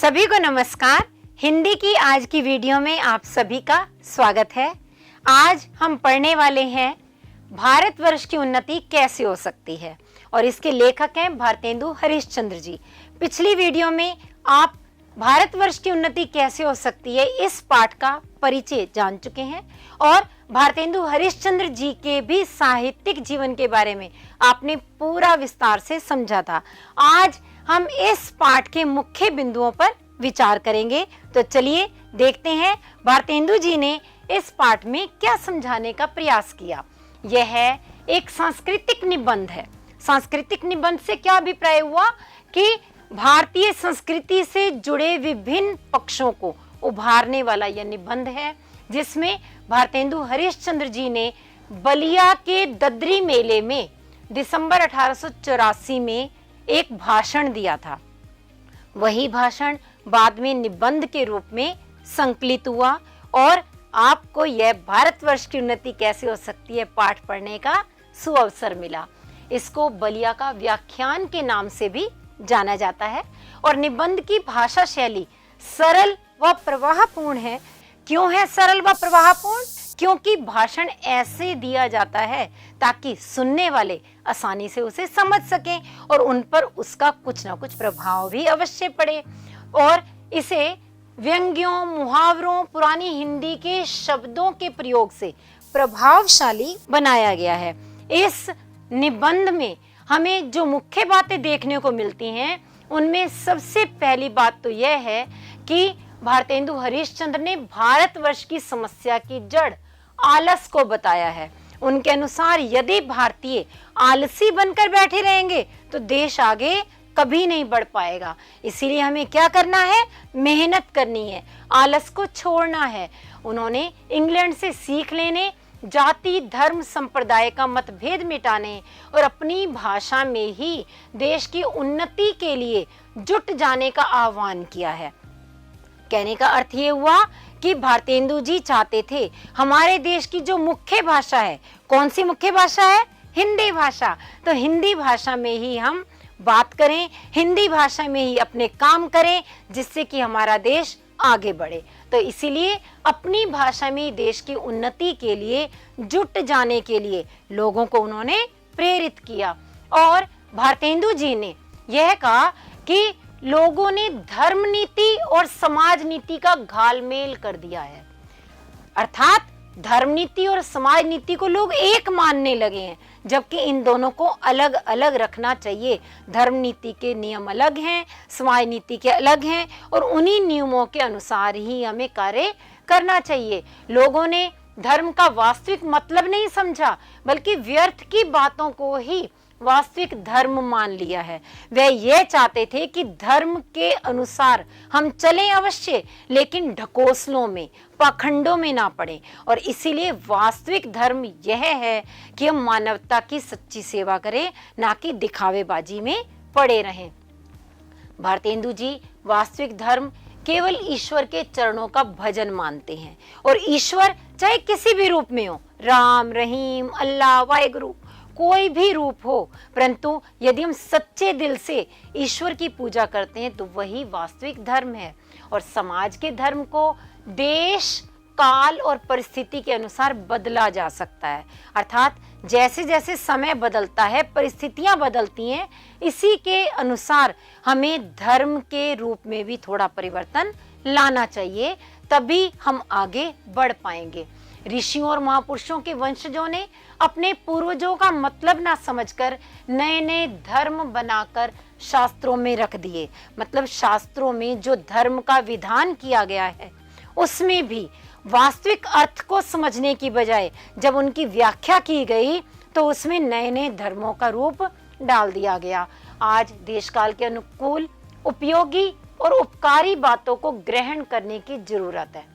सभी को नमस्कार। हिंदी की आज की वीडियो में आप सभी का स्वागत है। आज हम पढ़ने वाले हैं भारतवर्ष की उन्नति कैसे हो सकती है और इसके लेखक हैं भारतेंदु हरिश्चंद्र जी। पिछली वीडियो में आप भारतवर्ष की उन्नति कैसे हो सकती है इस पाठ का परिचय जान चुके हैं और भारतेंदु हरिश्चंद्र जी के भी साहित्यिक जीवन के बारे में आपने पूरा विस्तार से समझा था। आज हम इस पाठ के मुख्य बिंदुओं पर विचार करेंगे। तो चलिए देखते हैं भारतेंदु जी ने इस पाठ में क्या समझाने का प्रयास किया। यह एक सांस्कृतिक निबंध है। सांस्कृतिक निबंध से क्या अभिप्राय हुआ कि भारतीय संस्कृति से जुड़े विभिन्न पक्षों को उभारने वाला यह निबंध है, जिसमें भारतेंदु हरिश्चंद्र जी ने बलिया के ददरी मेले में दिसंबर 1884 में एक भाषण दिया था। वही भाषण बाद में निबंध के रूप में संकलित हुआ और आपको यह भारतवर्ष की उन्नति कैसे हो सकती है पाठ पढ़ने का सुअवसर मिला। इसको बलिया का व्याख्यान के नाम से भी जाना जाता है और निबंध की भाषा शैली सरल व प्रवाहपूर्ण है। क्यों है सरल व प्रवाहपूर्ण? क्योंकि भाषण ऐसे दिया जाता है ताकि सुनने वाले आसानी से उसे समझ सकें और उन पर उसका कुछ ना कुछ प्रभाव भी अवश्य पड़े। और इसे व्यंग्यों, मुहावरों, पुरानी हिंदी के शब्दों के प्रयोग से प्रभावशाली बनाया गया है। इस निबंध में हमें जो मुख्य बातें देखने को मिलती हैं उनमें सबसे पहली बात तो यह है कि भारतेंदु हरिश्चंद्र ने भारतवर्ष की समस्या की जड़ आलस को बताया है। उनके अनुसार यदि भारतीय आलसी बनकर बैठे रहेंगे तो देश आगे कभी नहीं बढ़ पाएगा। इसीलिए हमें क्या करना है? मेहनत करनी है, आलस को छोड़ना है। उन्होंने इंग्लैंड से सीख लेने, जाति, धर्म, संप्रदाय का मतभेद मिटाने और अपनी भाषा में ही देश की उन्नति के लिए जुट जाने का आह्वान किया है। कहने का अर्थ ये हुआ कि भारतेंदु जी चाहते थे हमारे देश की जो मुख्य भाषा है, कौन सी मुख्य भाषा है? हिंदी भाषा। तो हिंदी भाषा में ही हम बात करें, हिंदी भाषा में ही अपने काम करें, जिससे कि हमारा देश आगे बढ़े। तो इसीलिए अपनी भाषा में देश की उन्नति के लिए जुट जाने के लिए लोगों को उन्होंने प्रेरित किया। और भारतेंदु जी ने यह कहा कि लोगों ने धर्म नीति और समाज नीति का घालमेल कर दिया है। अर्थात धर्म नीति और समाज नीति को लोग एक मानने लगे हैं, जबकि इन दोनों को अलग अलग रखना चाहिए। धर्म नीति के नियम अलग हैं, समाज नीति के अलग हैं और उन्हीं नियमों के अनुसार ही हमें कार्य करना चाहिए। लोगों ने धर्म का वास्तविक मतलब नहीं समझा, बल्कि व्यर्थ की बातों को ही वास्तविक धर्म मान लिया है। वे ये चाहते थे कि धर्म के अनुसार हम चलें अवश्य, लेकिन ढकोसलों में, पाखंडों में ना पड़े। और इसीलिए वास्तविक धर्म यह है कि हम मानवता की सच्ची सेवा करें, ना कि दिखावेबाजी में पड़े रहें। भारतेंदु जी वास्तविक धर्म केवल ईश्वर के चरणों का भजन मानते हैं और ईश्वर चाहे किसी भी रूप में हो, राम, रहीम, अल्लाह, वाहेगुरु, कोई भी रूप हो, परंतु यदि हम सच्चे दिल से ईश्वर की पूजा करते हैं तो वही वास्तविक धर्म है। और समाज के धर्म को देश, काल और परिस्थिति के अनुसार बदला जा सकता है। अर्थात जैसे जैसे समय बदलता है, परिस्थितियां बदलती हैं, इसी के अनुसार हमें धर्म के रूप में भी थोड़ा परिवर्तन लाना चाहिए, तभी हम आगे बढ़ पाएंगे। ऋषियों और महापुरुषों के वंशजों ने अपने पूर्वजों का मतलब ना समझकर नए नए धर्म बनाकर शास्त्रों में रख दिए। मतलब शास्त्रों में जो धर्म का विधान किया गया है उसमें भी वास्तविक अर्थ को समझने की बजाय जब उनकी व्याख्या की गई तो उसमें नए नए धर्मों का रूप डाल दिया गया। आज देश काल के अनुकूल, उपयोगी और उपकारी बातों को ग्रहण करने की जरूरत है।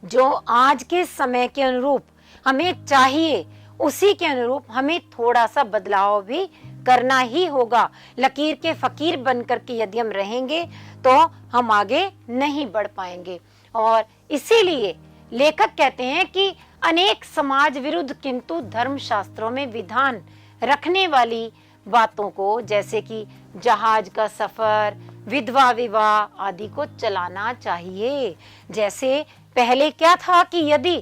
जो आज के समय के अनुरूप हमें चाहिए, उसी के अनुरूप हमें थोड़ा सा बदलाव भी करना ही होगा। लकीर के फकीर बनकर के यदि हम रहेंगे तो हम आगे नहीं बढ़ पाएंगे। और इसीलिए लेखक कहते हैं कि अनेक समाज विरुद्ध किंतु धर्म शास्त्रों में विधान रखने वाली बातों को, जैसे कि जहाज का सफर, विधवा विवाह आदि को चलाना चाहिए। जैसे पहले क्या था कि यदि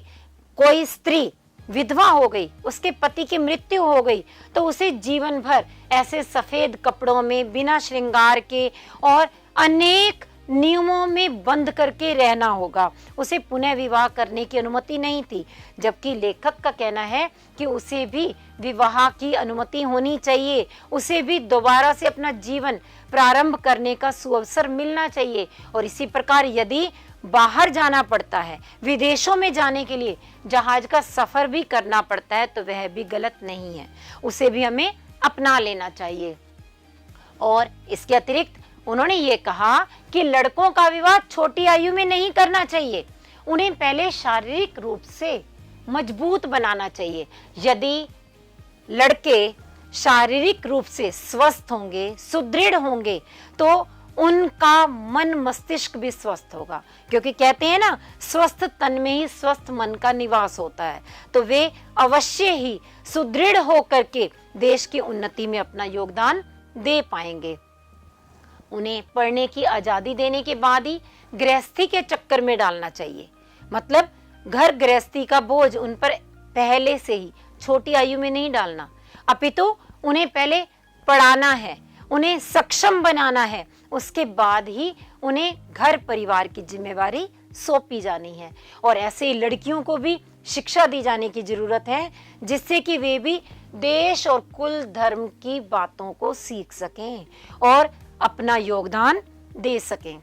कोई स्त्री विधवा हो गई, उसके पति की मृत्यु हो गई, तो उसे जीवन भर ऐसे सफेद कपड़ों में बिना श्रृंगार के और अनेक नियमों में बंद करके रहना होगा। उसे पुनः विवाह करने की अनुमति नहीं थी। जबकि लेखक का कहना है कि उसे भी विवाह की अनुमति होनी चाहिए, उसे भी दोबारा से अपना जीवन प्रारंभ करने का सुअवसर मिलना चाहिए। और इसी प्रकार यदि बाहर जाना पड़ता है, विदेशों में जाने के लिए जहाज का सफर भी करना पड़ता है, तो वह भी गलत नहीं है, उसे भी हमें अपना लेना चाहिए। और इसके अतिरिक्त उन्होंने ये कहा कि लड़कों का विवाह छोटी आयु में नहीं करना चाहिए, उन्हें पहले शारीरिक रूप से मजबूत बनाना चाहिए। यदि लड़के शारीरिक रूप से स्वस्थ होंगे, सुदृढ़ होंगे, तो उनका मन मस्तिष्क भी स्वस्थ होगा, क्योंकि कहते हैं ना, स्वस्थ तन में ही स्वस्थ मन का निवास होता है। तो वे अवश्य ही सुदृढ़ होकर के देश की उन्नति में अपना योगदान दे पाएंगे। उन्हें पढ़ने की आजादी देने के बाद ही गृहस्थी के चक्कर में डालना चाहिए। मतलब घर गृहस्थी का बोझ उन पर पहले से ही छोटी आयु में नहीं डालना, अपितु उन्हें पहले पढ़ाना है, उन्हें सक्षम बनाना है, उसके बाद ही उन्हें घर परिवार की जिम्मेवारी सौंपी जानी है। और ऐसे लड़कियों को भी शिक्षा दी जाने की जरूरत है, जिससे कि वे भी देश और कुल धर्म की बातों को सीख सकें और अपना योगदान दे सकें।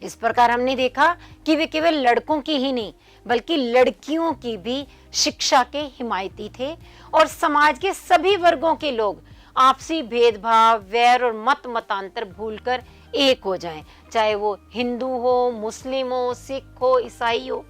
इस प्रकार हमने देखा कि वे केवल लड़कों की ही नहीं बल्कि लड़कियों की भी शिक्षा के हिमायती थे, और समाज के सभी वर्गों के लोग आपसी भेदभाव, वैर और मतांतर भूलकर एक हो जाएं। चाहे वो हिंदू हो, मुस्लिम हो, सिख हो, ईसाई हो,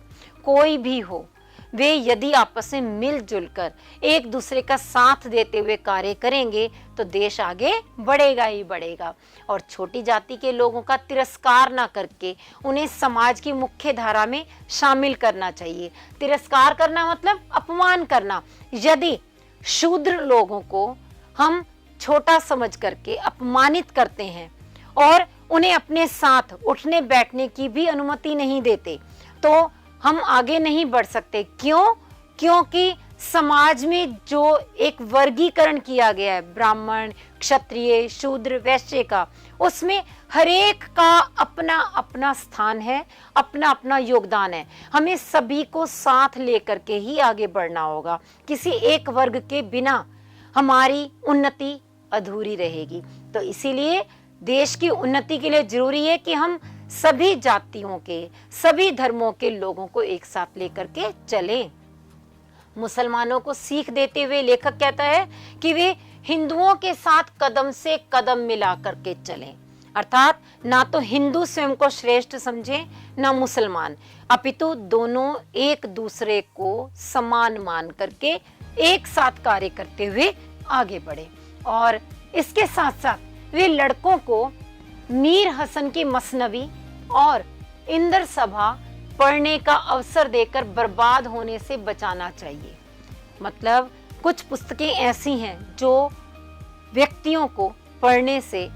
कोई भी हो, वे यदि आपस में मिलजुल कर एक दूसरे का साथ देते हुए कार्य करेंगे तो देश आगे बढ़ेगा ही बढ़ेगा। और छोटी जाति के लोगों का तिरस्कार ना करके उन्हें समाज की मुख्य धारा में शामिल करना चाहिए। तिरस्कार करना मतलब अपमान करना। यदि शूद्र लोगों को हम छोटा समझ करके अपमानित करते हैं और उन्हें अपने साथ उठने बैठने की भी अनुमति नहीं देते, तो हम आगे नहीं बढ़ सकते। क्यों? क्योंकि समाज में जो एक वर्गीकरण किया गया है, ब्राह्मण, क्षत्रिय, शूद्र, वैश्य का, उसमें हर एक का अपना अपना स्थान है, अपना अपना योगदान है। हमें सभी को साथ लेकर के ही आगे बढ़ना होगा। किसी एक वर्ग के बिना हमारी उन्नति अधूरी रहेगी। तो इसीलिए देश की उन्नति के लिए जरूरी है कि हम सभी जातियों के, सभी धर्मों के लोगों को एक साथ लेकर के चलें। मुसलमानों को सीख देते हुए लेखक कहता है कि वे हिंदुओं के साथ कदम से कदम मिला करके चलें। अर्थात ना तो हिंदू स्वयं को श्रेष्ठ समझें, ना मुसलमान, अपितु दोनों एक दूसरे को समान मान करके एक साथ कार्य करते हुए आगे बढ़े। और इसके साथ साथ वे लड़कों को मीर हसन की मसनवी और इंदर सभा पढ़ने का अवसर देकर बर्बाद होने से बचाना चाहिए। मतलब कुछ पुस्तकें ऐसी हैं जो व्यक्तियों को पढ़ने से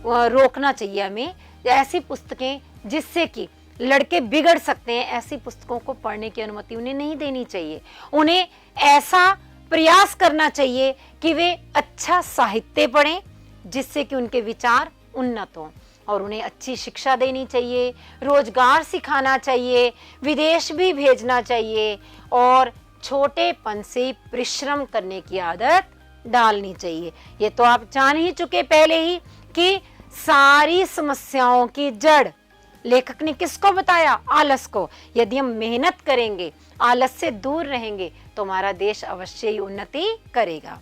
रोकना चाहिए। हमें ऐसी पुस्तकें जिससे कि लड़के बिगड़ सकते हैं, ऐसी पुस्तकों को पढ़ने की अनुमति उन्हें नहीं देनी चाहिए। उन्हें ऐसा प्रयास करना चाहिए कि वे अच्छा साहित्य पढ़ें जिससे कि उनके विचार उन्नत हों, और उन्हें अच्छी शिक्षा देनी चाहिए, रोजगार सिखाना चाहिए, विदेश भी भेजना चाहिए, और छोटेपन से परिश्रम करने की आदत डालनी चाहिए। ये तो आप जान ही चुके पहले ही कि सारी समस्याओं की जड़ लेखक ने किसको बताया? आलस को। यदि हम मेहनत करेंगे, आलस से दूर रहेंगे, तो हमारा देश अवश्य ही उन्नति करेगा।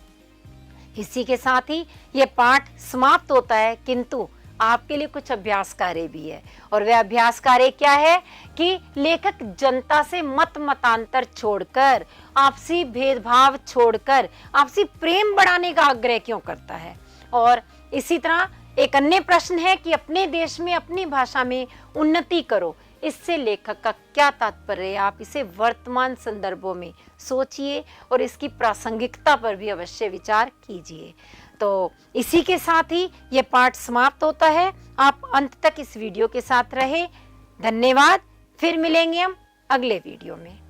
इसी के साथ ही ये पाठ समाप्त होता है, किंतु आपके लिए कुछ अभ्यास कार्य भी है। और वह अभ्यास कार्य क्या है कि लेखक जनता से मतांतर छोड़कर, आपसी भेदभाव छोड़कर आपसी प्रेम बढ़ाने का आग्रह क्यों करता है। और इसी तरह एक अन्य प्रश्न है कि अपने देश में अपनी भाषा में उन्नति करो, इससे लेखक का क्या तात्पर्य है, आप इसे वर्तमान संदर्भों में सोचिए और इसकी प्रासंगिकता पर भी अवश्य विचार कीजिए। तो इसी के साथ ही ये पाठ समाप्त होता है। आप अंत तक इस वीडियो के साथ रहे। धन्यवाद। फिर मिलेंगे हम अगले वीडियो में।